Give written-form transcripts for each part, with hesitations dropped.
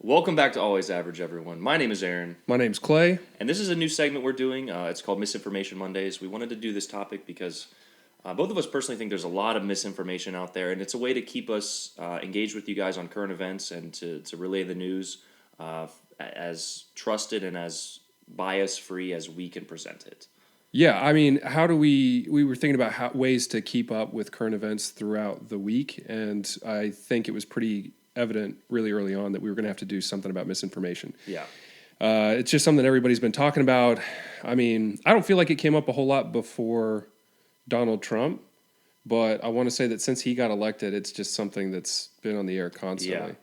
Welcome back to Always Average, everyone. My name is Aaron, My name's Clay. and this is a new segment we're doing. It's called Misinformation Mondays. We wanted to do this topic because both of us personally think there's a lot of misinformation out there, and it's a way to keep us engaged with you guys on current events and to relay the news as trusted and as bias-free as we can present it. Yeah, I mean, how do we were thinking about ways to keep up with current events throughout the week, and I think it was pretty evident really early on that we were going to have to do something about misinformation. Yeah. It's just something everybody's been talking about. I mean, I don't feel like it came up a whole lot before Donald Trump, but I want to say that since he got elected, it's just something that's been on the air constantly.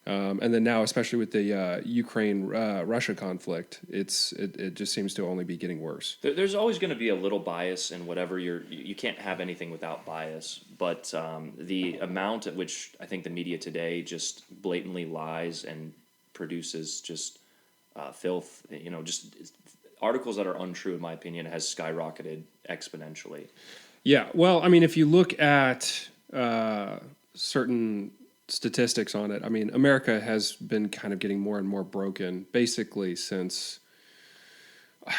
And then now, especially with the Ukraine-Russia conflict, it just seems to only be getting worse. There's always going to be a little bias in whatever you can't have anything without bias, but the amount at which I think the media today just blatantly lies and produces just filth, just articles that are untrue, in my opinion, has skyrocketed exponentially. Yeah, well, I mean, if you look at certain statistics on it, I mean, America has been kind of getting more and more broken, basically since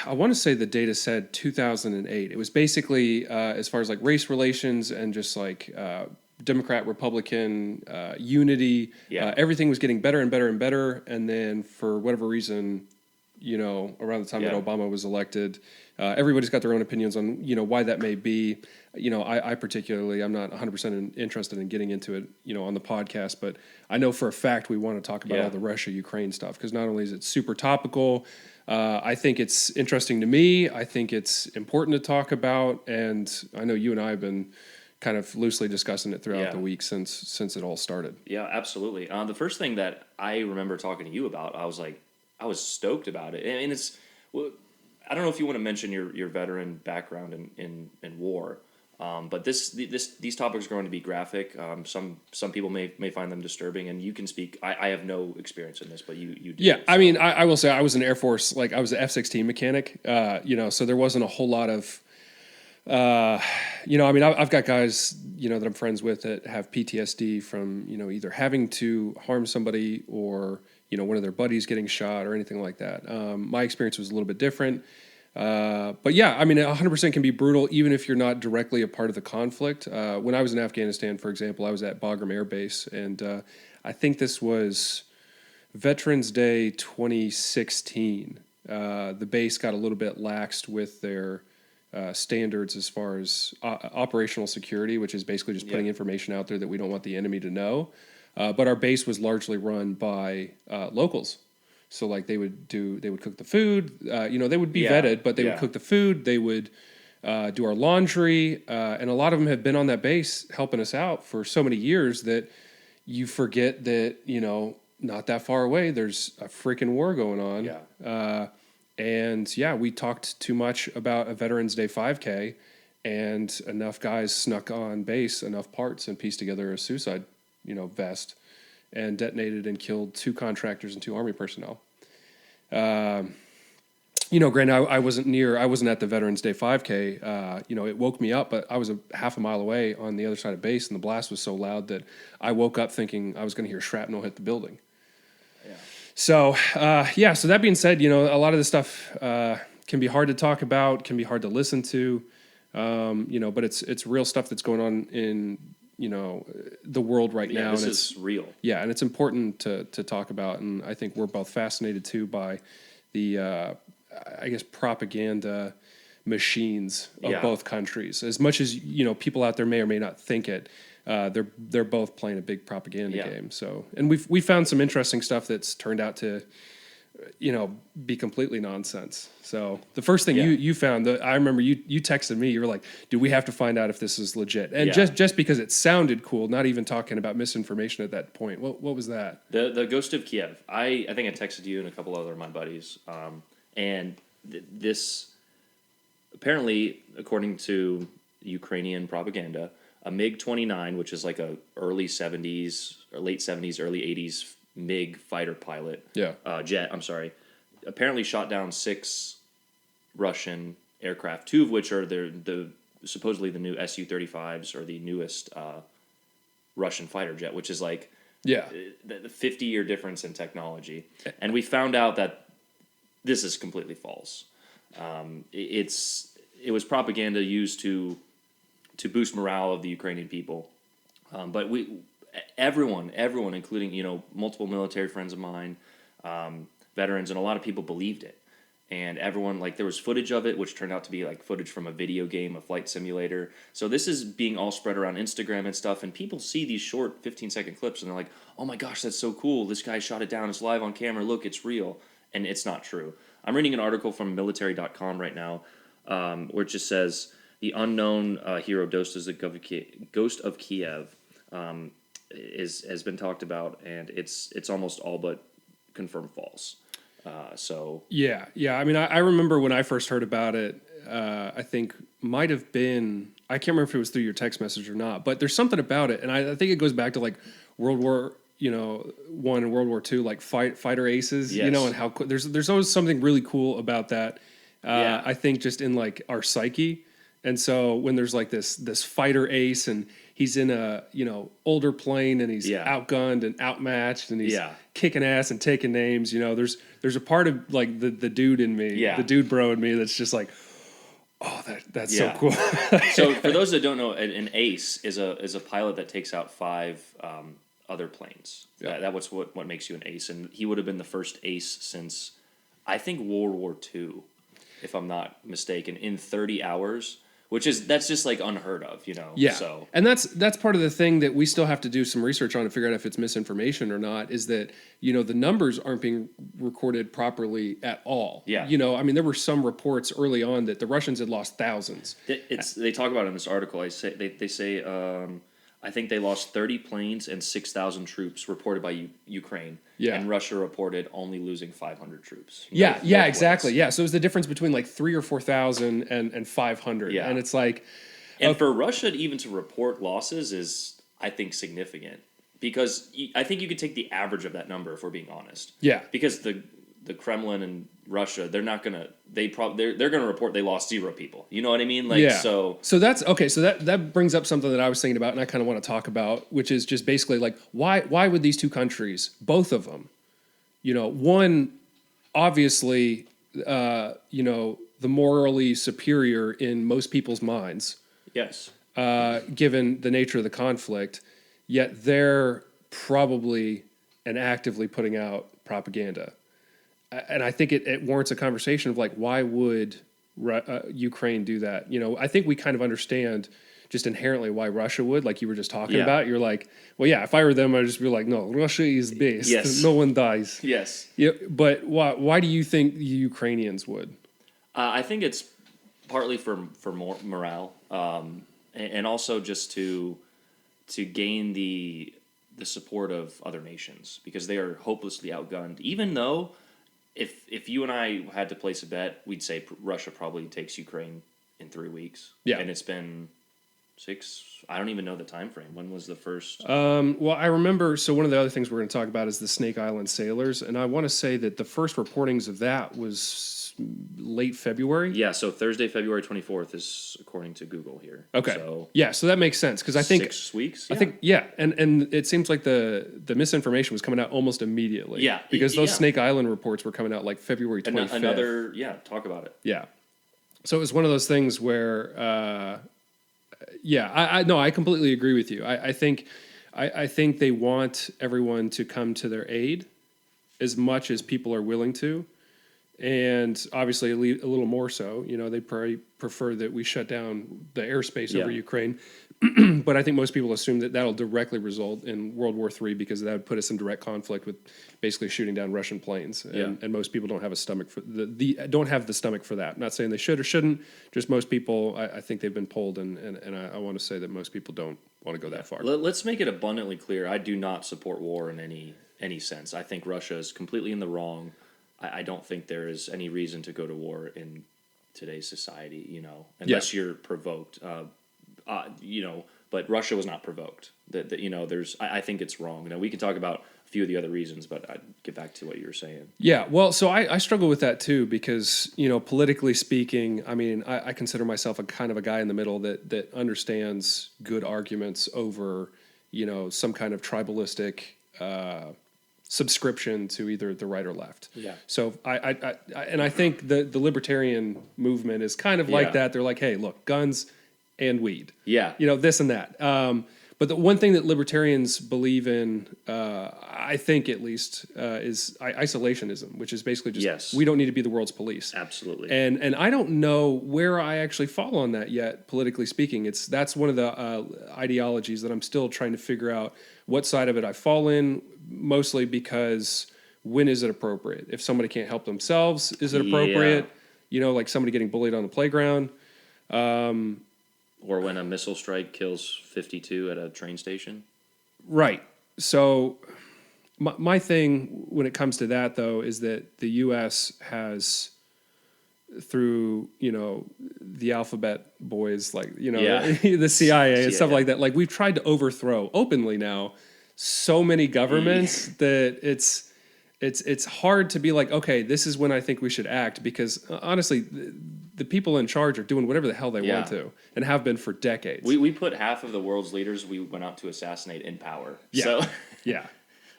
I want to say the data said 2008. It was basically as far as like race relations and just like Democrat Republican unity. Yeah. Everything was getting better and better and better, and then for whatever reason, around the time that Obama was elected, everybody's got their own opinions on why that may be. I particularly, I'm not 100% interested in getting into it, on the podcast, but I know for a fact we want to talk about all the Russia-Ukraine stuff because not only is it super topical, I think it's interesting to me. I think it's important to talk about, and I know you and I have been kind of loosely discussing it throughout the week since it all started. Yeah, absolutely. The first thing that I remember talking to you about, I was stoked about it, and well, I don't know if you want to mention your veteran background in war. But these topics are going to be graphic. Some people may find them disturbing, and you can speak. I have no experience in this, but you do. Yeah, So. I mean, I will say I was an Air Force, like I was an F-16 mechanic, so there wasn't a whole lot of, I mean, I've got guys, that I'm friends with that have PTSD from, either having to harm somebody or, one of their buddies getting shot or anything like that. My experience was a little bit different. But yeah, I mean, 100% can be brutal, even if you're not directly a part of the conflict. When I was in Afghanistan, for example, I was at Bagram Air Base, and I think this was Veterans Day 2016. The base got a little bit laxed with their standards as far as operational security, which is basically just putting information out there that we don't want the enemy to know. But our base was largely run by locals. So like they would cook the food, they would be vetted, but they would cook the food. They would do our laundry, and a lot of them have been on that base helping us out for so many years that you forget that not that far away there's a freaking war going on. We talked too much about a Veterans Day 5K, and enough guys snuck on base enough parts and pieced together a suicide vest and detonated and killed 2 contractors and 2 Army personnel. Granted, I wasn't at the Veterans Day 5K. It woke me up, but I was a half a mile away on the other side of base, and the blast was so loud that I woke up thinking I was going to hear shrapnel hit the building. Yeah. So that being said, a lot of this stuff can be hard to talk about, can be hard to listen to, but it's real stuff that's going on in the world right now. This is real. Yeah, and it's important to talk about, and I think we're both fascinated too by the, propaganda machines of both countries. As much as people out there may or may not think it, they're both playing a big propaganda game. So, and we found some interesting stuff that's turned out to be completely nonsense. So the first thing you found, I remember you texted me, you were like, do we have to find out if this is legit? And just because it sounded cool, not even talking about misinformation at that point. What was that? The Ghost of Kiev. I think I texted you and a couple other of my buddies. And this, apparently, according to Ukrainian propaganda, a MiG-29, which is like a early 70s or late 70s, early 80s MiG fighter pilot, jet, apparently shot down 6 Russian aircraft, 2 of which are the supposedly the new Su-35s or the newest Russian fighter jet, which is like Yeah. The 50-year difference in technology, and we found out that this is completely false. It was propaganda used to boost morale of the Ukrainian people, but everyone, including multiple military friends of mine, veterans, and a lot of people believed it. And everyone, like, there was footage of it, which turned out to be like footage from a video game, a flight simulator. So this is being all spread around Instagram and stuff, and people see these short 15-second clips, and they're like, "Oh my gosh, that's so cool! This guy shot it down. It's live on camera. Look, it's real." And it's not true. I'm reading an article from military.com right now, where it just says the unknown hero Ghost of Kiev has been talked about, and it's almost all but confirmed false. Yeah. I mean, I remember when I first heard about it. I think might have been, I can't remember if it was through your text message or not, but there's something about it, and I think it goes back to like World War One and World War II, like fighter aces, Yes. and how there's always something really cool about that. Yeah. I think just in like our psyche, and so when there's like this fighter ace and he's in a older plane and he's outgunned and outmatched and he's kicking ass and taking names. There's a part of like the dude in me, the dude bro in me that's just like, oh, that's so cool. So for those that don't know, an ace is a pilot that takes out 5 other planes. Yeah. That was what makes you an ace, and he would have been the first ace since I think World War II, if I'm not mistaken, in 30 hours. That's just like unheard of, Yeah. So, and that's part of the thing that we still have to do some research on to figure out if it's misinformation or not, is that, the numbers aren't being recorded properly at all. Yeah. I mean, there were some reports early on that the Russians had lost thousands. they talk about it in this article. They say I think they lost 30 planes and 6,000 troops reported by Ukraine. Yeah. And Russia reported only losing 500 troops. Yeah, exactly. Yeah, so it was the difference between like 3,000 or 4,000 and 500. Yeah. And it's like... And for Russia even to report losses is, I think, significant. Because I think you could take the average of that number, if we're being honest. Yeah. Because the Kremlin and Russia, they're not gonna. They're gonna report they lost 0 people. You know what I mean? Like, yeah. So that's okay. So that brings up something that I was thinking about, and I kind of want to talk about, which is just basically like why would these two countries, both of them, one obviously, the morally superior in most people's minds. Yes. Given the nature of the conflict, yet they're probably and actively putting out propaganda. And I think it warrants a conversation of like, why would Ukraine do that? I think we kind of understand just inherently why Russia would, like you were just talking about. You're like, well, yeah, if I were them, I'd just be like, no, Russia is best. Yes. No one dies. Yes. Yeah, but why do you think the Ukrainians would? I think it's partly for more morale, and also just to gain the support of other nations, because they are hopelessly outgunned. Even though, if you and I had to place a bet, we'd say Russia probably takes Ukraine in 3 weeks. Yeah. And it's been 6. I don't even know the time frame. When was the first? Well, I remember. So one of the other things we're going to talk about is the Snake Island sailors, and I want to say that the first reportings of that was late February. Yeah. So Thursday, February 24th is according to Google here. Okay. So yeah. So that makes sense, because I think 6 weeks. I think and it seems like the misinformation was coming out almost immediately. Yeah. Because those Snake Island reports were coming out like February 25th. Talk about it. Yeah. So it was one of those things where, I completely agree with you. I think they want everyone to come to their aid as much as people are willing to. And obviously a little more so, they probably prefer that we shut down the airspace over Ukraine. But I think most people assume that that'll directly result in World War III, because that would put us in direct conflict with basically shooting down Russian planes. And most people don't have a stomach for don't have the stomach for that. I'm not saying they should or shouldn't. Just most people, I think they've been pulled, and I want to say that most people don't want to go that far. Let's make it abundantly clear. I do not support war in any sense. I think Russia is completely in the wrong. I don't think there is any reason to go to war in today's society, unless you're provoked. But Russia was not provoked. I think it's wrong. Now, we can talk about a few of the other reasons, but I'd get back to what you were saying. Yeah, well, so I struggle with that too, because, politically speaking, I mean, I consider myself a kind of a guy in the middle that understands good arguments over, some kind of tribalistic subscription to either the right or left. Yeah. So I think the libertarian movement is kind of like Yeah. that. They're like, hey, look, guns and weed. Yeah. This and that. But the one thing that libertarians believe in, I think at least, is isolationism, which is basically just Yes. we don't need to be the world's police. Absolutely. And I don't know where I actually fall on that yet, politically speaking. That's one of the ideologies that I'm still trying to figure out what side of it I fall in. Mostly because when is it appropriate? If somebody can't help themselves, is it appropriate? Like somebody getting bullied on the playground. Or when a missile strike kills 52 at a train station. Right. So my thing when it comes to that, though, is that the U.S. has, through, the alphabet boys, like, the CIA and stuff like that, like we've tried to overthrow openly now so many governments that it's hard to be like, okay, this is when I think we should act, because honestly, the people in charge are doing whatever the hell they want to and have been for decades. We put half of the world's leaders we went out to assassinate in power. Yeah. So yeah.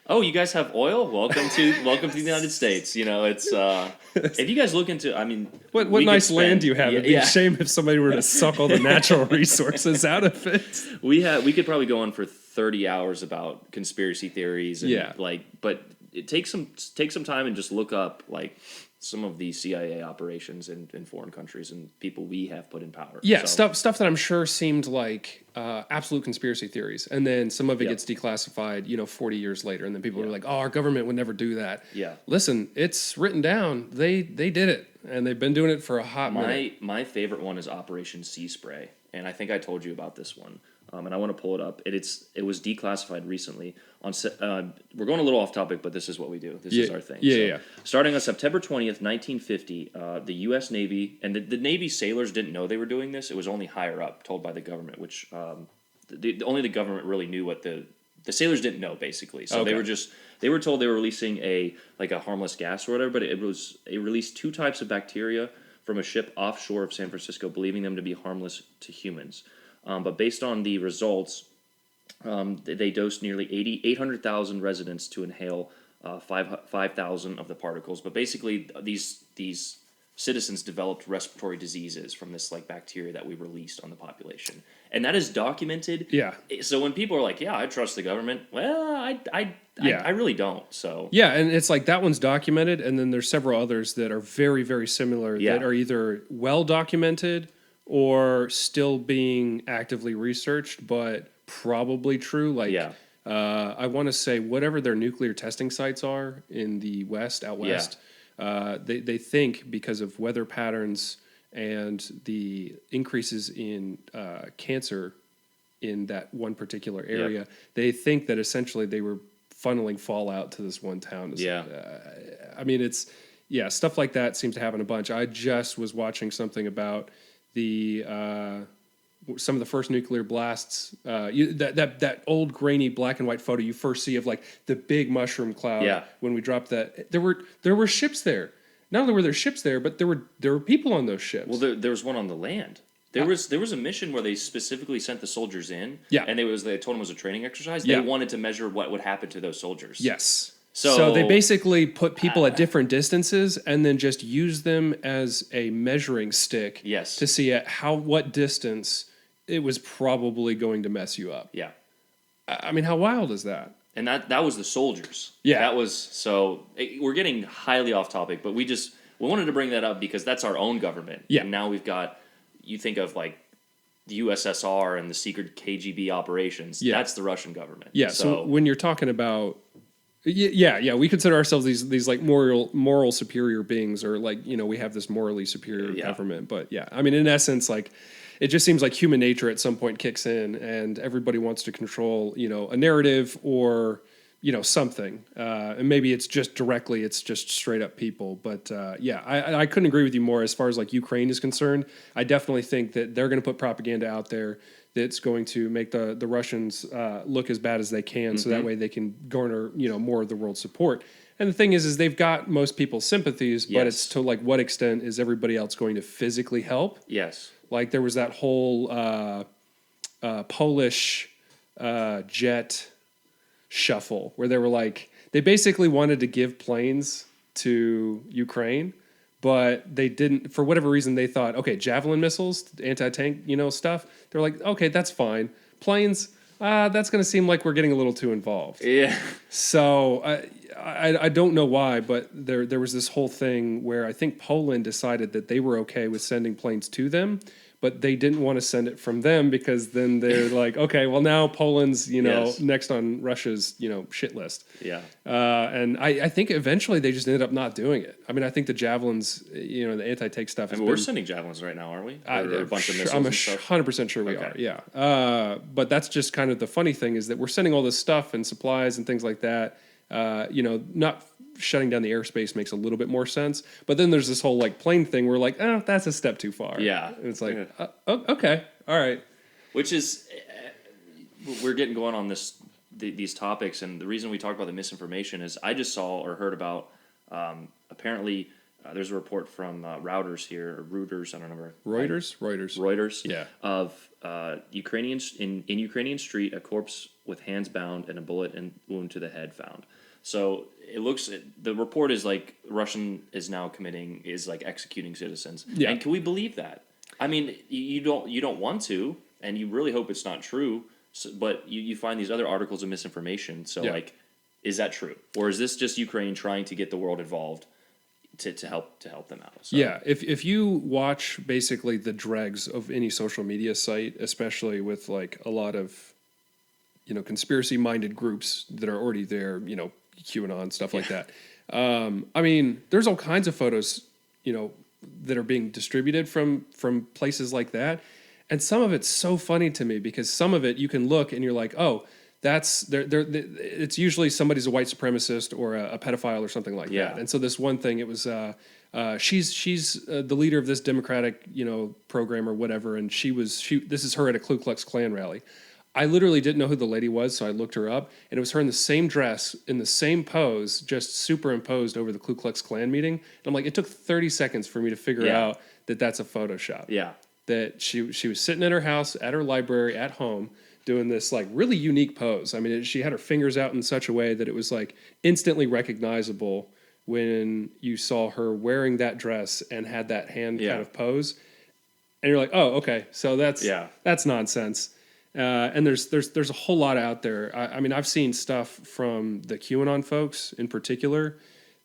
Oh, you guys have oil? Welcome to the United States. It's if you guys look into, what nice land you have. It'd be a shame if somebody were to suck all the natural resources out of it. We could probably go on for 30 hours about conspiracy theories and but it takes some time and just look up like some of the CIA operations in foreign countries and people we have put in power. Yeah, stuff that I'm sure seemed like absolute conspiracy theories, and then some of it gets declassified, 40 years later, and then people are like, "Oh, our government would never do that." Yeah. Listen, it's written down. They did it, and they've been doing it for a hot minute. My favorite one is Operation Sea Spray, and I think I told you about this one. And I want to pull it up. It was declassified recently. We're going a little off topic, but this is what we do. This is our thing. Yeah. Starting on September 20th, 1950, the U.S. Navy, and the Navy sailors didn't know they were doing this. It was only higher up, told by the government, which only the government really knew what the sailors didn't know, basically. So they were told they were releasing a harmless gas or whatever, but it released two types of bacteria from a ship offshore of San Francisco, believing them to be harmless to humans. But based on the results, they dosed nearly 800,000 residents to inhale 5,000 of the particles. But basically, these citizens developed respiratory diseases from this bacteria that we released on the population, and that is documented. Yeah. So when people are like, "Yeah, I trust the government," well, I really don't. So yeah, and it's like that one's documented, and then there's several others that are very, very similar that are either well documented or still being actively researched, but probably true. I want to say whatever their nuclear testing sites are in the out west, they think because of weather patterns and the increases in cancer in that one particular area, they think that essentially they were funneling fallout to this one town. Stuff like that seems to happen a bunch. I just was watching something about some of the first nuclear blasts, that old grainy black and white photo you first see of the big mushroom cloud when we dropped that. There were ships there. Not only were there ships there, but there were people on those ships. Well, there was one on the land. There was a mission where they specifically sent the soldiers in, and they told them it was a training exercise. They wanted to measure what would happen to those soldiers. Yes. So they basically put people at different distances and then just use them as a measuring stick to see at what distance it was probably going to mess you up. Yeah. I mean, how wild is that? And that was the soldiers. Yeah. That was we're getting highly off topic, but we wanted to bring that up because that's our own government. Yeah. And now we've got, you think of the USSR and the secret KGB operations. Yeah. That's the Russian government. Yeah. So when you're talking about we consider ourselves these moral superior beings, or we have this morally superior government. But in essence, it just seems like human nature at some point kicks in, and everybody wants to control, a narrative or something. And maybe it's just straight up people. But I couldn't agree with you more as far as Ukraine is concerned. I definitely think that they're going to put propaganda out there that's going to make the Russians look as bad as they can, so that way they can garner more of the world's support. And the thing is they've got most people's sympathies, but it's to what extent is everybody else going to physically help? Yes. There was that whole Polish jet shuffle where they were like, they basically wanted to give planes to Ukraine, but they didn't, for whatever reason, they thought, okay, Javelin missiles, anti-tank, stuff. They're like, okay, that's fine. Planes, that's going to seem like we're getting a little too involved. Yeah. So I don't know why, but there was this whole thing where I think Poland decided that they were okay with sending planes to them, but they didn't want to send it from them because then they're like, okay, well now Poland's Yes. next on Russia's shit list. Yeah. And I think eventually they just ended up not doing it. I mean, I think the javelins, the anti-tank stuff. I mean, we're sending javelins right now, aren't we? Or a bunch of missiles I'm and stuff. 100% sure we Okay. are. Yeah. But that's just kind of the funny thing is that we're sending all this stuff and supplies and things like that. Not shutting down the airspace makes a little bit more sense. But then there's this whole like plane thing where like, oh, that's a step too far. Yeah. And it's like, okay, all right. Which is, we're getting going on these topics, and the reason we talk about the misinformation is I just saw or heard about, apparently, there's a report from Reuters here, or Reuters, I don't remember. Reuters. Yeah. Of Ukrainians in Ukrainian street, a corpse with hands bound and a bullet and wound to the head found. So the report is like Russian is now executing citizens. Yeah. And can we believe that? I mean, you don't want to, and you really hope it's not true. So, but you find these other articles of misinformation. So like, is that true, or is this just Ukraine trying to get the world involved to help them out? So. Yeah, if you watch basically the dregs of any social media site, especially with like a lot of conspiracy minded groups that are already there, QAnon stuff like that. I mean, there's all kinds of photos, that are being distributed from places like that, and some of it's so funny to me because some of it you can look and you're like, oh, that's it's usually somebody's a white supremacist or a pedophile or something like that. And so this one thing, it was she's the leader of this Democratic program or whatever, and this is her at a Ku Klux Klan rally. I literally didn't know who the lady was, so I looked her up, and it was her in the same dress, in the same pose, just superimposed over the Ku Klux Klan meeting. And I'm like, it took 30 seconds for me to figure out that that's a Photoshop. Yeah. That she was sitting at her house, at her library, at home, doing this like really unique pose. I mean, she had her fingers out in such a way that it was like instantly recognizable when you saw her wearing that dress and had that hand kind of pose. And you're like, oh, okay, so that's nonsense. And there's a whole lot out there. I mean, I've seen stuff from the QAnon folks in particular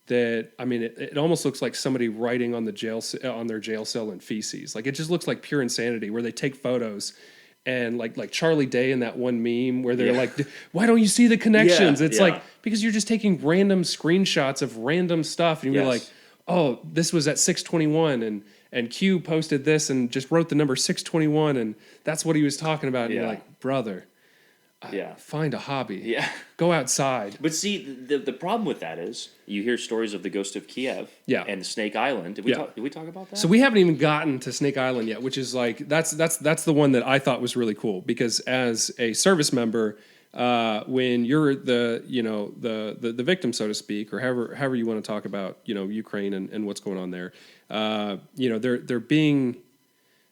that, I mean, it almost looks like somebody writing on their jail cell in feces. Like, it just looks like pure insanity where they take photos and like Charlie Day in that one meme where they're like, why don't you see the connections? It's like, because you're just taking random screenshots of random stuff and you're like, oh, this was at 621 and Q posted this and just wrote the number 621 and that's what he was talking about. And you're like, brother, find a hobby. Yeah. Go outside. But see, the problem with that is you hear stories of the Ghost of Kiev and Snake Island. Did we talk about that? So we haven't even gotten to Snake Island yet, which is like, that's the one that I thought was really cool because as a service member, when you're the victim, so to speak, or however you want to talk about, Ukraine and what's going on there, they're being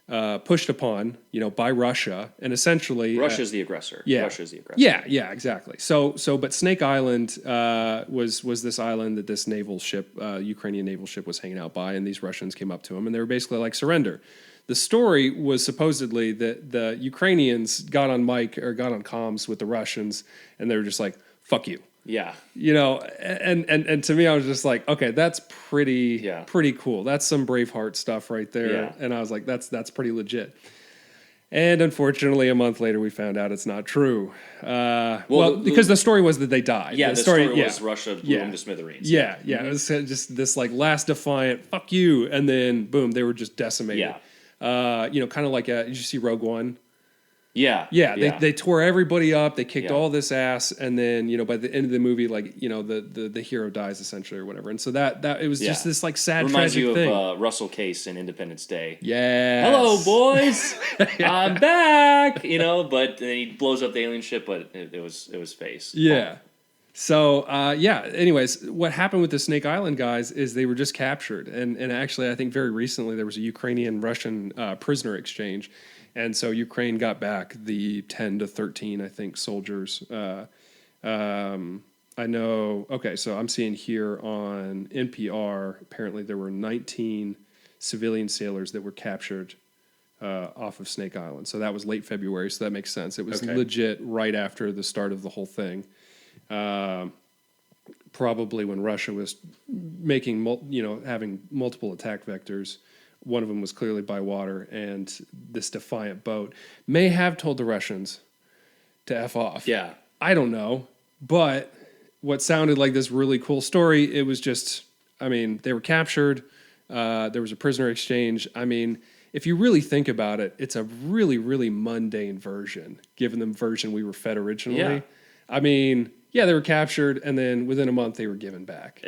pushed upon, by Russia, and essentially Russia's the aggressor. Yeah, Russia's the aggressor. Yeah, exactly. So, but Snake Island was this island that this naval ship, Ukrainian naval ship, was hanging out by, and these Russians came up to them, and they were basically like, surrender. The story was supposedly that the Ukrainians got on comms with the Russians, and they were just like, "Fuck you." Yeah. And to me, I was just like, okay, that's pretty cool. That's some Braveheart stuff right there. Yeah. And I was like, that's pretty legit. And unfortunately, a month later, we found out it's not true. Because the story was that they died. Yeah, the story was Russia blew them to smithereens. Yeah. It was just this like last defiant, fuck you. And then boom, they were just decimated. Yeah. Kind of like, did you see Rogue One? Yeah. They tore everybody up. They kicked all this ass, and then by the end of the movie, like the hero dies essentially or whatever. And so that it was just this like sad reminds tragic you thing. of Russell Case in Independence Day. Yeah. Hello, boys. I'm back. But then he blows up the alien ship, but it was face. Yeah. So anyways, what happened with the Snake Island guys is they were just captured, and actually I think very recently there was a Ukrainian-Russian prisoner exchange. And so Ukraine got back the 10 to 13, I think, soldiers I know. Okay, so I'm seeing here on NPR. Apparently, there were 19 civilian sailors that were captured off of Snake Island. So that was late February. So that makes sense. It was Okay. legit right after the start of the whole thing. Probably when Russia was making, having multiple attack vectors. One of them was clearly by water, and this defiant boat may have told the Russians to F off. Yeah. I don't know. But what sounded like this really cool story, it was just, I mean, they were captured. There was a prisoner exchange. I mean, if you really think about it, it's a really, really mundane version, given the version we were fed originally. Yeah. I mean, yeah, they were captured, and then within a month they were given back.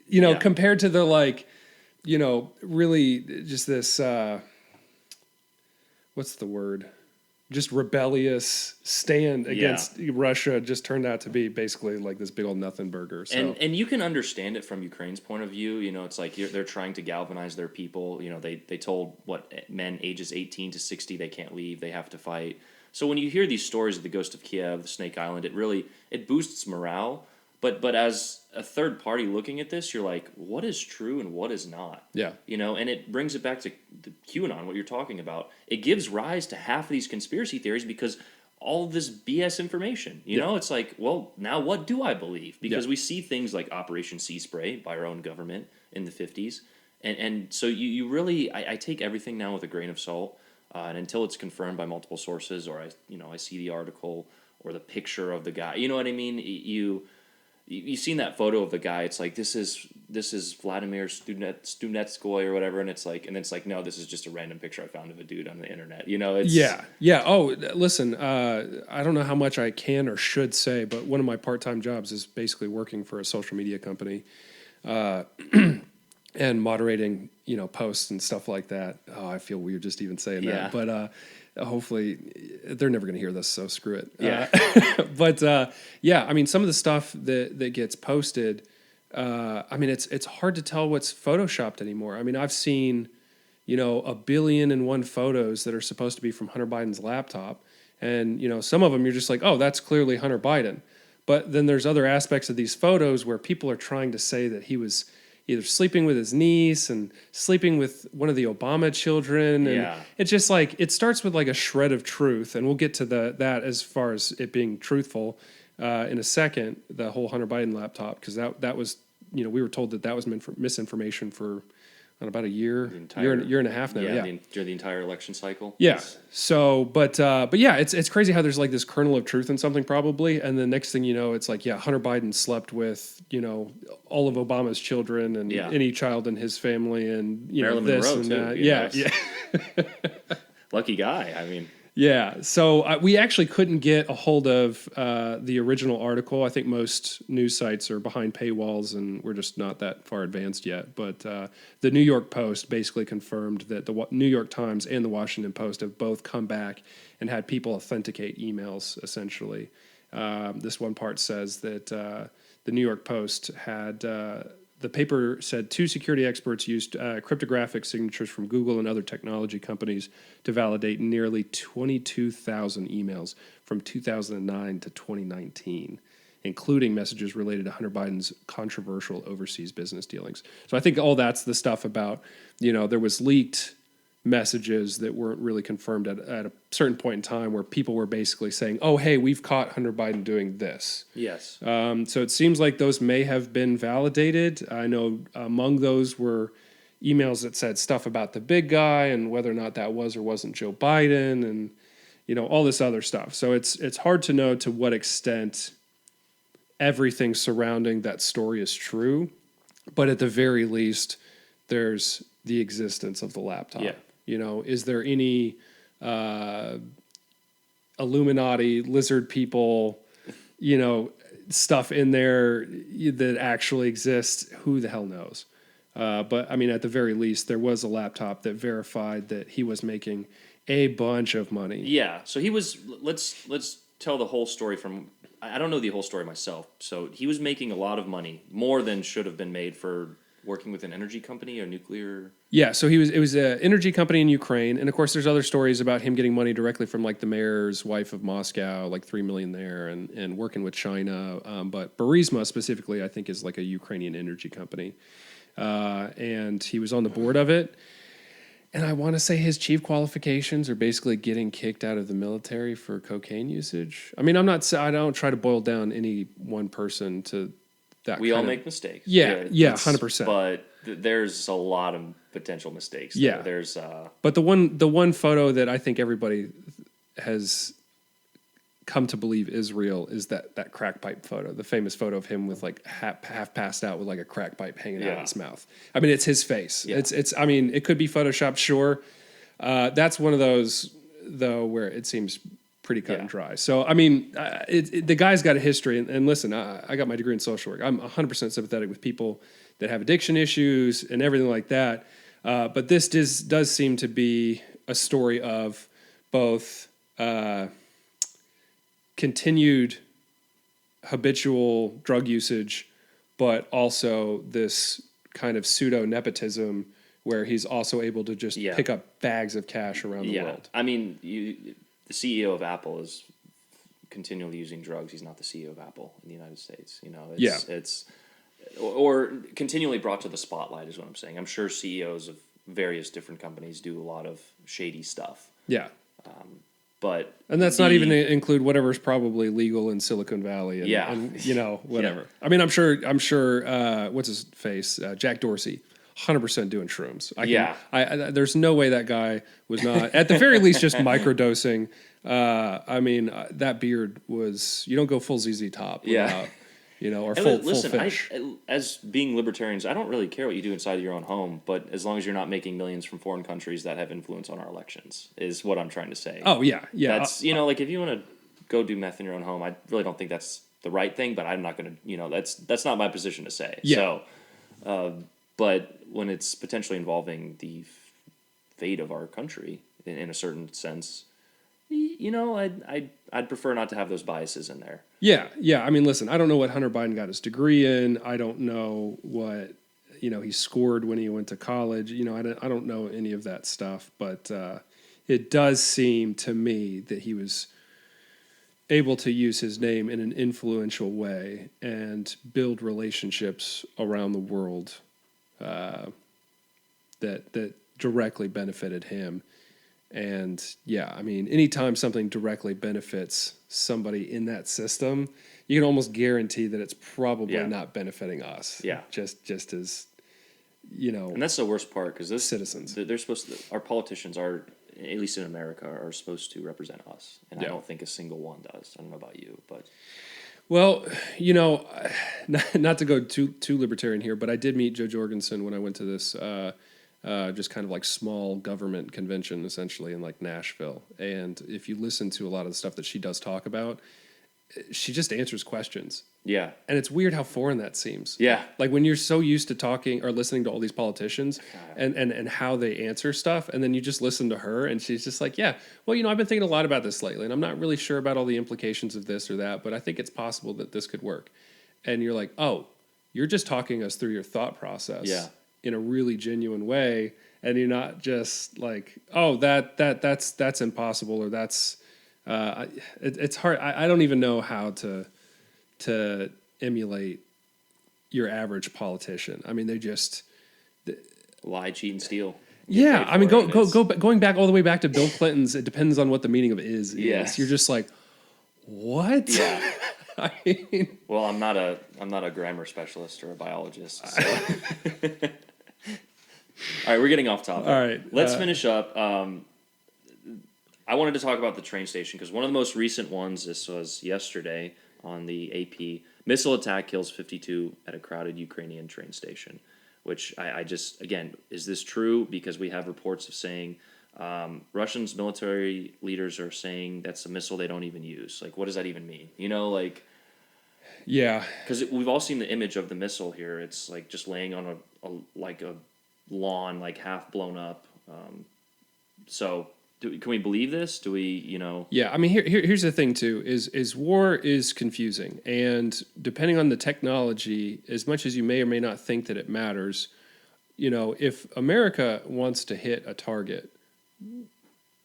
Yeah. Compared to the really just this, what's the word? Just rebellious stand against Russia just turned out to be basically like this big old nothing burger. So. And you can understand it from Ukraine's point of view. It's like they're trying to galvanize their people. They told men ages 18 to 60 they can't leave, they have to fight. So when you hear these stories of the Ghost of Kiev, the Snake Island, it boosts morale. But as a third party looking at this, you're like, what is true and what is not? Yeah. And it brings it back to the QAnon, what you're talking about. It gives rise to half of these conspiracy theories because all of this BS information. It's like, well, now what do I believe? Because we see things like Operation Sea Spray by our own government in the 50s. And so you really, I take everything now with a grain of salt. And until it's confirmed by multiple sources, or I see the article or the picture of the guy, you know what I mean? You've seen that photo of the guy. It's like this is Vladimir Stunetskoy or whatever, and it's like no, this is just a random picture I found of a dude on the internet. It's yeah. Oh, listen, I don't know how much I can or should say, but one of my part-time jobs is basically working for a social media company, and moderating posts and stuff like that. Oh, I feel weird just even saying that, but hopefully they're never going to hear this, so screw it. Yeah. But I mean, some of the stuff that gets posted, I mean, it's hard to tell what's photoshopped anymore. I mean, I've seen, 1,000,000,001 photos that are supposed to be from Hunter Biden's laptop. And, some of them you're just like, oh, that's clearly Hunter Biden. But then there's other aspects of these photos where people are trying to say that he was either sleeping with his niece and sleeping with one of the Obama children. And it's just like, it starts with like a shred of truth. And we'll get to that as far as it being truthful in a second, the whole Hunter Biden laptop, because that was, we were told that was misinformation for about a year and a half now. During the entire election cycle. Yeah. So, but yeah, it's crazy how there's like this kernel of truth in something probably, and the next thing you know, it's like, Hunter Biden slept with all of Obama's children and any child in his family, and Marilyn this Monroe and too, that. Yeah. Lucky guy. I mean. Yeah, so we actually couldn't get a hold of the original article. I think most news sites are behind paywalls, and we're just not that far advanced yet. But the New York Post basically confirmed that the New York Times and the Washington Post have both come back and had people authenticate emails, essentially. This one part says that the New York Post had... the paper said 2 security experts used cryptographic signatures from Google and other technology companies to validate nearly 22,000 emails from 2009 to 2019, including messages related to Hunter Biden's controversial overseas business dealings. So I think all that's the stuff about, there was leaked messages that weren't really confirmed at a certain point in time where people were basically saying, oh, hey, we've caught Hunter Biden doing this. Yes. So it seems like those may have been validated. I know among those were emails that said stuff about the big guy and whether or not that was or wasn't Joe Biden and, all this other stuff. So it's hard to know to what extent everything surrounding that story is true. But at the very least, there's the existence of the laptop. Yeah. Is there any Illuminati, lizard people, stuff in there that actually exists? Who the hell knows? But I mean, at the very least, there was a laptop that verified that he was making a bunch of money. Yeah. So he was. Let's tell the whole story from. I don't know the whole story myself. So he was making a lot of money, more than should have been made for working with an energy company or nuclear. Yeah, so it was an energy company in Ukraine, and of course, there's other stories about him getting money directly from like the mayor's wife of Moscow, like $3 million there, and working with China. But Burisma specifically, I think, is like a Ukrainian energy company, and he was on the board of it. And I want to say his chief qualifications are basically getting kicked out of the military for cocaine usage. I mean, I don't try to boil down any one person to that. We all make mistakes. Yeah, 100%. But there's a lot of potential mistakes. Yeah, there's. But the one photo that I think everybody has come to believe is real is that crack pipe photo, the famous photo of him with like half passed out with like a crack pipe hanging out of his mouth. I mean, it's his face. Yeah. It's. I mean, it could be photoshopped, sure. That's one of those though where it seems pretty cut and dry. So I mean, the guy's got a history. And listen, I got my degree in social work. I'm 100% sympathetic with people that have addiction issues and everything like that. But this does seem to be a story of both continued habitual drug usage, but also this kind of pseudo nepotism where he's also able to just pick up bags of cash around the world. I mean, the CEO of Apple is continually using drugs. He's not the CEO of Apple in the United States. You know, it's or continually brought to the spotlight is what I'm saying. I'm sure CEOs of various different companies do a lot of shady stuff. Yeah. And that's not even to include whatever's probably legal in Silicon Valley and you know, whatever. Yeah. I mean, I'm sure what's his face? Jack Dorsey, 100% doing shrooms. There's no way that guy was not, at the very least, just microdosing. I mean, that beard was, you don't go full ZZ Top without, you know, or full fish. As being libertarians, I don't really care what you do inside your own home, but as long as you're not making millions from foreign countries that have influence on our elections, is what I'm trying to say. Oh, yeah. That's, you know, like if you want to go do meth in your own home, I really don't think that's the right thing, but I'm not going to, you know, that's not my position to say. Yeah. So, but when it's potentially involving the fate of our country in a certain sense, you know, I'd prefer not to have those biases in there. Yeah. I mean, listen, I don't know what Hunter Biden got his degree in. I don't know what, you know, he scored when he went to college. You know, I don't know any of that stuff, but it does seem to me that he was able to use his name in an influential way and build relationships around the world that directly benefited him. And yeah, I mean, anytime something directly benefits somebody in that system, you can almost guarantee that it's probably not benefiting us. Yeah. Just as, you know. And that's the worst part because those citizens, they're supposed to, our politicians are, at least in America, are supposed to represent us. And I don't think a single one does. I don't know about you, but. Well, you know, not to go too libertarian here, but I did meet Jo Jorgensen when I went to this, just kind of like small government convention essentially in like Nashville. And if you listen to a lot of the stuff that she does talk about, she just answers questions. Yeah. And it's weird how foreign that seems. Yeah. Like when you're so used to talking or listening to all these politicians and how they answer stuff, and then you just listen to her and she's just like, yeah, well, you know, I've been thinking a lot about this lately and I'm not really sure about all the implications of this or that, but I think it's possible that this could work. And you're like, oh, you're just talking us through your thought process in a really genuine way. And you're not just like, oh, that's impossible or that's, it's hard. I don't even know how to emulate your average politician. I mean, they just lie, cheat, and steal. Yeah, I mean, going back all the way back to Bill Clinton's. It depends on what the meaning of is. Yes. You're just like, what? Yeah. I mean, well, I'm not a grammar specialist or a biologist. So. All right, we're getting off topic. All right, let's finish up. I wanted to talk about the train station because one of the most recent ones. This was yesterday on the AP. Missile attack kills 52 at a crowded Ukrainian train station. Which I just, again, is this true? Because we have reports of saying Russians military leaders are saying that's a missile they don't even use. Like, what does that even mean? You know, like, yeah, because we've all seen the image of the missile here. It's like just laying on a lawn, like half blown up. So Can we believe this? Do we, you know? Yeah, I mean, here's the thing too: is war is confusing, and depending on the technology, as much as you may or may not think that it matters, you know, if America wants to hit a target,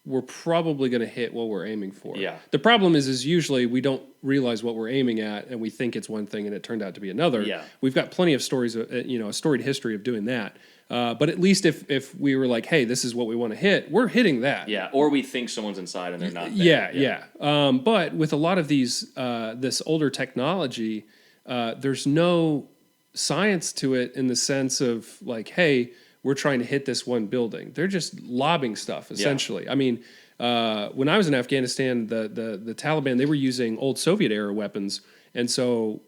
we're probably going to hit what we're aiming for. Yeah. The problem is usually we don't realize what we're aiming at, and we think it's one thing, and it turned out to be another. Yeah. We've got plenty of stories, you know, a storied history of doing that. But at least if we were like, hey, this is what we want to hit, we're hitting that. Yeah. Or we think someone's inside and they're not there. Yeah. But with a lot of these, this older technology, there's no science to it in the sense of like, hey, we're trying to hit this one building. They're just lobbing stuff essentially. I mean, when I was in Afghanistan, the Taliban, they were using old Soviet era weapons, and so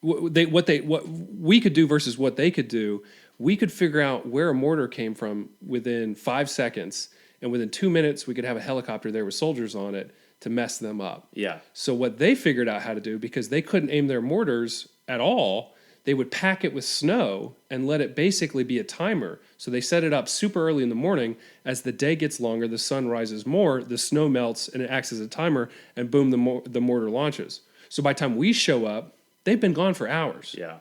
what we could do versus what they could do, we could figure out where a mortar came from within 5 seconds, and within 2 minutes we could have a helicopter there with soldiers on it to mess them up. Yeah. So what they figured out how to do, because they couldn't aim their mortars at all, they would pack it with snow and let it basically be a timer. So they set it up super early in the morning. As the day gets longer, the sun rises more, the snow melts, and it acts as a timer, and boom, the mortar launches. So by the time we show up, they've been gone for hours. Yeah.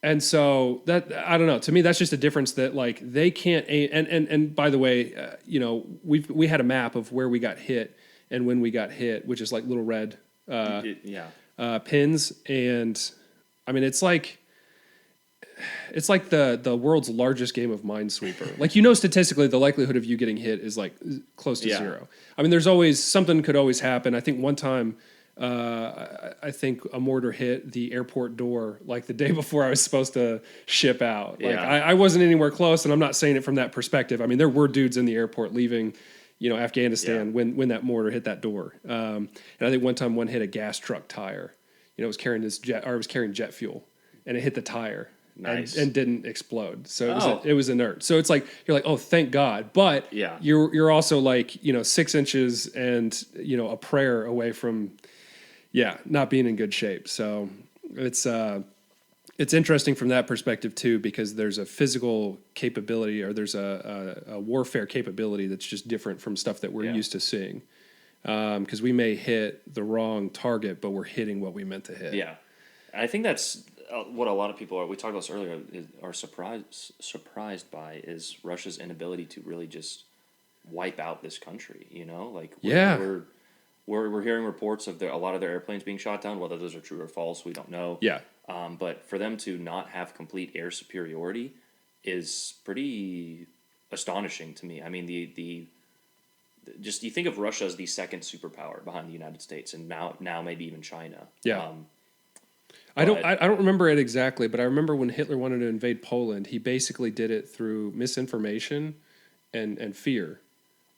And so that, I don't know, to me that's just a difference that like they can't aim. And by the way, you know, we had a map of where we got hit and when we got hit, which is like little red pins. And I mean, it's like the world's largest game of Minesweeper. Like, you know, statistically, the likelihood of you getting hit is like close to zero. I mean, there's always something could always happen. I think one time, I think a mortar hit the airport door like the day before I was supposed to ship out. Like, I wasn't anywhere close, and I'm not saying it from that perspective. I mean, there were dudes in the airport leaving, you know, Afghanistan when that mortar hit that door. And I think one time one hit a gas truck tire. You know, it was carrying jet fuel, and it hit the tire. Nice. And didn't explode. So it was inert. So it's like, you're like, oh, thank God. But you're also like, you know, 6 inches and, you know, a prayer away from, not being in good shape. So it's interesting from that perspective too, because there's a physical capability, or there's a warfare capability that's just different from stuff that we're used to seeing. Because we may hit the wrong target, but we're hitting what we meant to hit. Yeah. I think that's what a lot of people are. We talked about this earlier. Are surprised by is Russia's inability to really just wipe out this country. You know, like we're hearing reports of a lot of their airplanes being shot down. Whether those are true or false, we don't know. Yeah. But for them to not have complete air superiority is pretty astonishing to me. I mean, just you think of Russia as the second superpower behind the United States, and now maybe even China. Yeah. I don't remember it exactly, but I remember when Hitler wanted to invade Poland, he basically did it through misinformation and fear,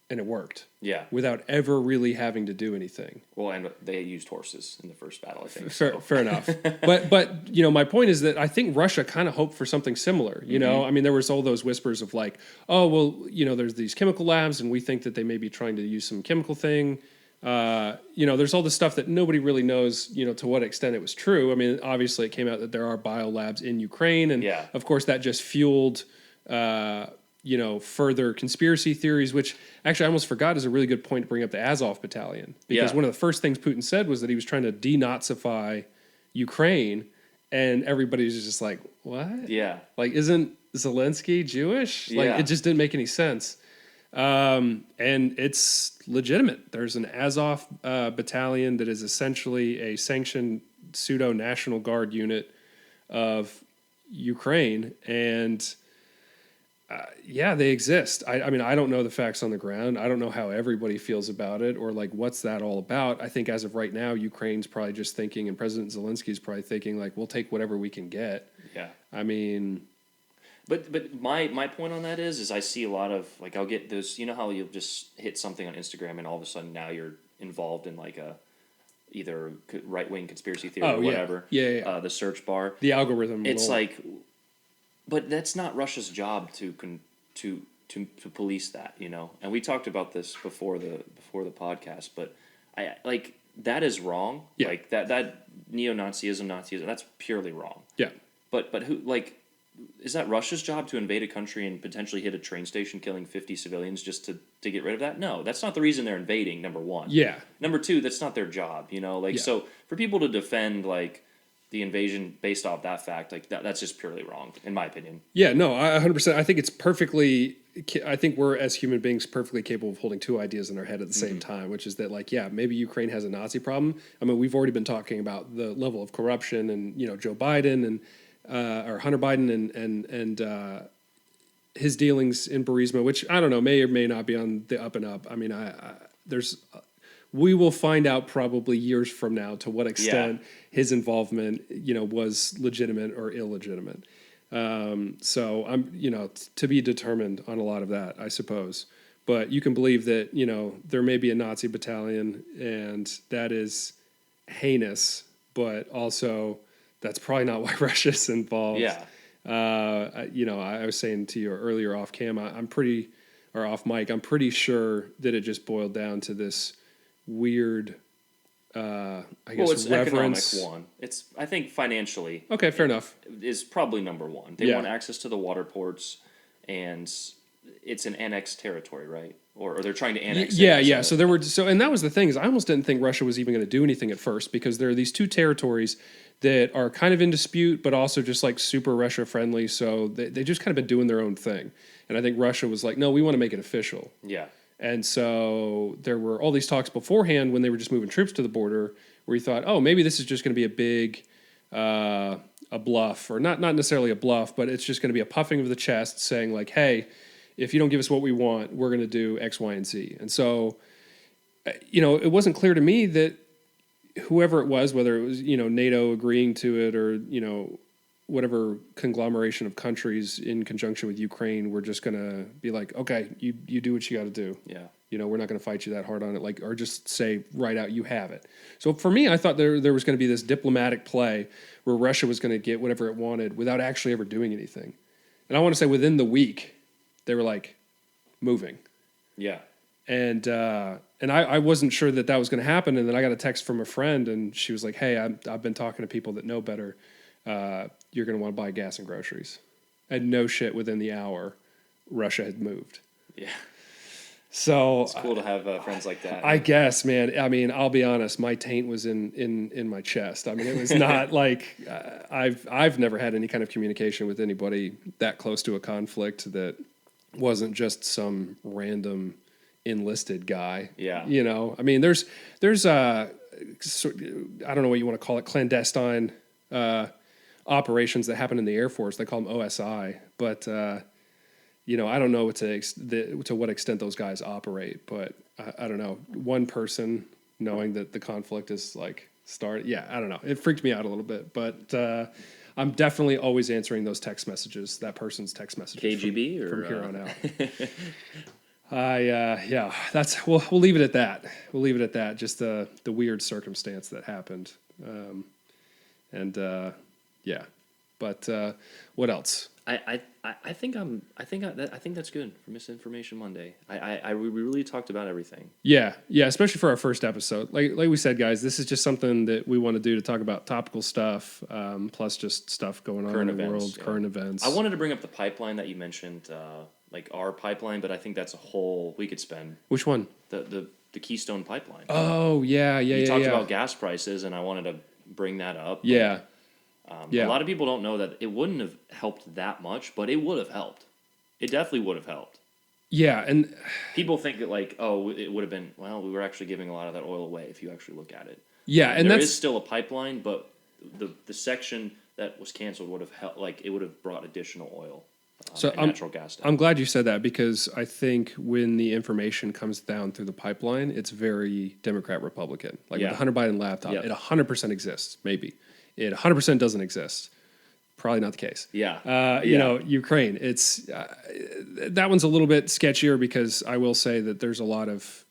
and it worked. Yeah. Without ever really having to do anything. Well, and they used horses in the first battle, I think. Fair enough. But you know, my point is that I think Russia kind of hoped for something similar. You know, I mean, there was all those whispers of like, oh, well, you know, there's these chemical labs, and we think that they may be trying to use some chemical thing. You know, there's all this stuff that nobody really knows, you know, to what extent it was true. I mean, obviously it came out that there are biolabs in Ukraine, and of course that just fueled, you know, further conspiracy theories, which actually I almost forgot is a really good point to bring up the Azov battalion, because one of the first things Putin said was that he was trying to denazify Ukraine, and everybody's just like, what? Yeah. Like, isn't Zelensky Jewish? Like, it just didn't make any sense. And it's legitimate. There's an Azov battalion that is essentially a sanctioned pseudo National Guard unit of Ukraine, and they exist. I mean, I don't know the facts on the ground. I don't know how everybody feels about it, or like what's that all about. I think as of right now, Ukraine's probably just thinking, and President Zelensky's probably thinking, like, we'll take whatever we can get. Yeah. I mean. But my point on that is I see a lot of, like, I'll get those, you know how you'll just hit something on Instagram and all of a sudden now you're involved in like either right-wing conspiracy theory or whatever. The search bar. The algorithm. It's like, but that's not Russia's job to police that, you know? And we talked about this before the podcast, but I like, that is wrong. Yeah. Like that neo-Nazism, Nazism, that's purely wrong. Yeah. But who, like, is that Russia's job to invade a country and potentially hit a train station, killing 50 civilians just to get rid of that? No, that's not the reason they're invading. Number one. Yeah. Number two, that's not their job. Like Yeah. so for people to defend like the invasion based off that fact, like that's just purely wrong, in my opinion. Yeah, no, 100%. I think it's perfectly. I think we're as human beings perfectly capable of holding two ideas in our head at the same time, which is that like, yeah, maybe Ukraine has a Nazi problem. I mean, we've already been talking about the level of corruption and Joe Biden and or Hunter Biden and his dealings in Burisma, which I don't know, may or may not be on the up and up. I mean, there's. We will find out probably years from now to what extent his involvement, was legitimate or illegitimate. So I'm, to be determined on a lot of that, I suppose. But you can believe that, there may be a Nazi battalion, and that is heinous, but also that's probably not why Russia's involved. Yeah. I was saying to you earlier off cam, or off mic, I'm pretty sure that it just boiled down to this weird, I guess, it's reverence. economic one. It's, I think, financially. Okay, fair enough. Is probably number one. They want access to the water ports, and it's an annexed territory, right? Or they're trying to annex. Yeah. So and that was the thing, is I almost didn't think Russia was even going to do anything at first, because there are these two territories that are kind of in dispute, but also just like super Russia friendly. So they just kind of been doing their own thing. And I think Russia was like, no, we want to make it official. Yeah. And so there were all these talks beforehand when they were just moving troops to the border, where you thought, oh, maybe this is just going to be a big, a bluff, or not necessarily a bluff, but it's just going to be a puffing of the chest saying like, hey, if you don't give us what we want, we're going to do X, Y, and Z. And so, it wasn't clear to me that whoever it was, whether it was, NATO agreeing to it, or, whatever conglomeration of countries in conjunction with Ukraine, were just going to be like, okay, you do what you got to do. Yeah. We're not going to fight you that hard on it, like, or just say right out, you have it. So for me, I thought there was going to be this diplomatic play where Russia was going to get whatever it wanted without actually ever doing anything. And I want to say within the week, they were like moving. Yeah. And I wasn't sure that was going to happen. And then I got a text from a friend, and she was like, hey, I've been talking to people that know better. You're going to want to buy gas and groceries. And no shit, within the hour, Russia had moved. Yeah. So it's cool to have friends like that. I guess, man. I mean, I'll be honest. My taint was in my chest. I mean, it was not like I've never had any kind of communication with anybody that close to a conflict that wasn't just some random enlisted guy. Yeah. I mean, there's I don't know what you want to call it, clandestine operations that happen in the Air Force. They call them OSI, but I don't know to what extent those guys operate. But I don't know. One person knowing that the conflict is like started. Yeah, I don't know. It freaked me out a little bit, but I'm definitely always answering those text messages. That person's text messages. KGB from here on out. That's we'll leave it at that. We'll leave it at that. Just the weird circumstance that happened. But what else? I think that's good for Misinformation Monday. We really talked about everything. Yeah, especially for our first episode. Like we said, guys, this is just something that we want to do to talk about topical stuff, plus just stuff going on in the world, current events. I wanted to bring up the pipeline that you mentioned, like our pipeline, but I think that's a whole we could spend. Which one? The Keystone Pipeline. Oh yeah. You talked about gas prices, and I wanted to bring that up. Yeah. A lot of people don't know that it wouldn't have helped that much, but it would have helped. It definitely would have helped. Yeah, and people think that like, oh, it would have been. Well, we were actually giving a lot of that oil away if you actually look at it. Yeah, and there is still a pipeline, but the section that was canceled would have helped. Like it would have brought additional oil. And natural gas down. I'm glad you said that, because I think when the information comes down through the pipeline, it's very Democrat-Republican. Like with the Hunter Biden laptop, it 100% exists, maybe. It 100% doesn't exist. Probably not the case. Yeah. Ukraine. It's that one's a little bit sketchier, because I will say that there's a lot of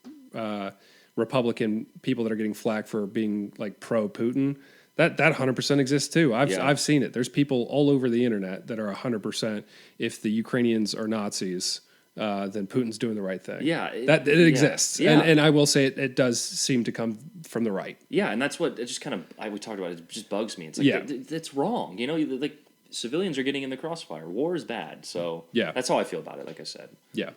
Republican people that are getting flack for being like pro-Putin. That 100% exists too. I've seen it. There's people all over the internet that are 100%. If the Ukrainians are Nazis, then Putin's doing the right thing. Yeah, it exists. Yeah. And I will say it does seem to come from the right. Yeah, and that's what it just kind of we talked about. It just bugs me. It's like it's wrong. Like civilians are getting in the crossfire. War is bad. So Yeah. that's how I feel about it. Like I said. Yeah.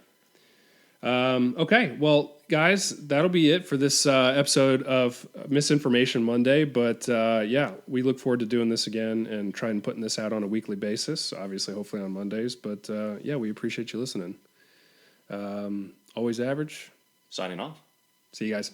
Okay. Well, guys, that'll be it for this episode of Misinformation Monday. But yeah, we look forward to doing this again and trying putting this out on a weekly basis. Obviously, hopefully on Mondays. But yeah, we appreciate you listening. Always average. Signing off. See you guys.